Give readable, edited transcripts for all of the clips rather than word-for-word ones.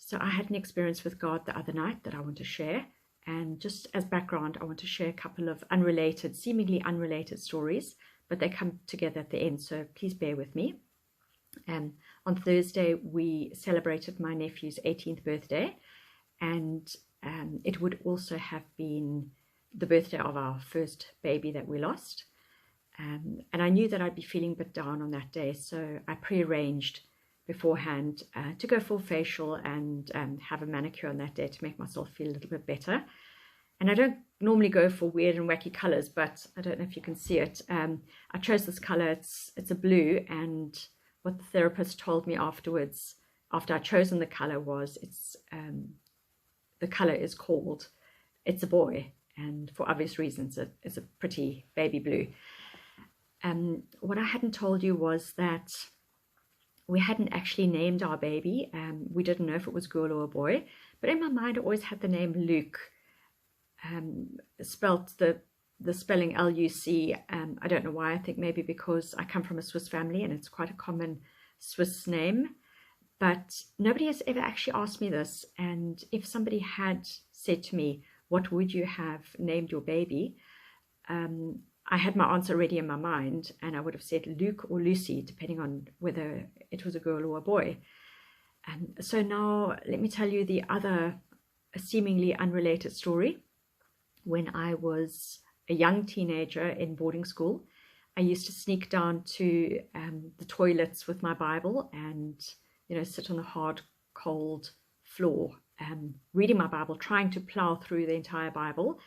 So I had an experience with God the other night that I want to share. And just as background, I want to share a couple of unrelated, seemingly unrelated stories, but they come together at the end. So please bear with me. On Thursday, we celebrated my nephew's 18th birthday. And it would also have been the birthday of our first baby that we lost. And I knew that I'd be feeling a bit down on that day. So I pre-arranged beforehand to go full facial and have a manicure on that day to make myself feel a little bit better. And I don't normally go for weird and wacky colors, but I don't know if you can see it. I chose this color. It's a blue, and what the therapist told me afterwards, after I'd chosen the color, was the color is called It's a Boy, and for obvious reasons, it's a pretty baby blue. What I hadn't told you was that we hadn't actually named our baby. We didn't know if it was a girl or a boy, but in my mind I always had the name Luke, spelt the spelling L-U-C. I don't know why. I think maybe because I come from a Swiss family and it's quite a common Swiss name, but nobody has ever actually asked me this. And if somebody had said to me, what would you have named your baby? I had my answer ready in my mind, and I would have said Luke or Lucy, depending on whether it was a girl or a boy. So now let me tell you the other seemingly unrelated story. When I was a young teenager in boarding school, I used to sneak down to the toilets with my Bible and, sit on the hard, cold floor, reading my Bible, trying to plow through the entire Bible.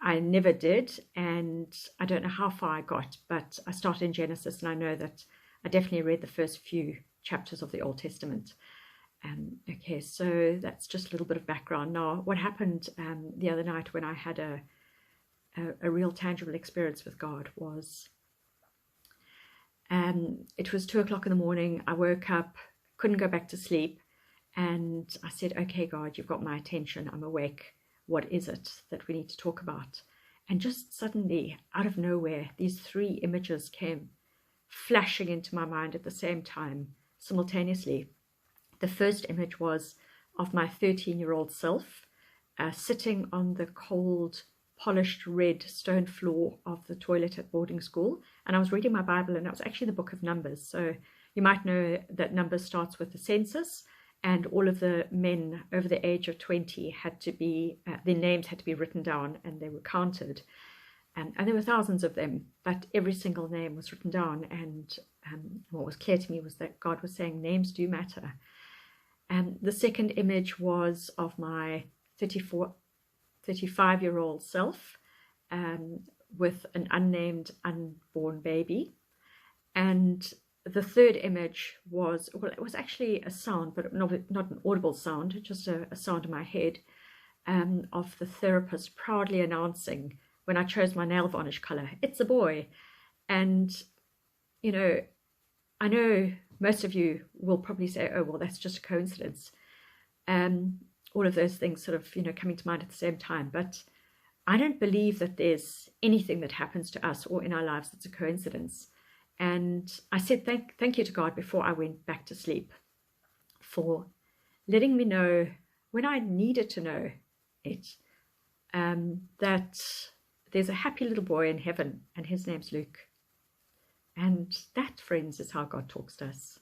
I never did, and I don't know how far I got, but I started in Genesis, and I know that I definitely read the first few chapters of the Old Testament. Okay, so that's just a little bit of background. Now, what happened the other night when I had a real tangible experience with God was, it was 2 o'clock in the morning. I woke up, couldn't go back to sleep, and I said, okay, God, you've got my attention. I'm awake. What is it that we need to talk about? And just suddenly, out of nowhere, these 3 images came flashing into my mind at the same time, simultaneously. The first image was of my 13-year-old self sitting on the cold, polished red stone floor of the toilet at boarding school. And I was reading my Bible, and it was actually the book of Numbers. So you might know that Numbers starts with the census, and all of the men over the age of 20 had to be, their names had to be written down, and they were counted. And there were thousands of them, but every single name was written down. And what was clear to me was that God was saying names do matter. And the second image was of my 35-year-old self with an unnamed, unborn baby. And the third image was, well, it was actually a sound, but not an audible sound, just a sound in my head, of the therapist proudly announcing, when I chose my nail varnish color, it's a boy. And, I know most of you will probably say, oh, well, that's just a coincidence. All of those things sort of, coming to mind at the same time. But I don't believe that there's anything that happens to us or in our lives that's a coincidence. And I said thank you to God before I went back to sleep for letting me know when I needed to know it, that there's a happy little boy in heaven and his name's Luke. And that, friends, is how God talks to us.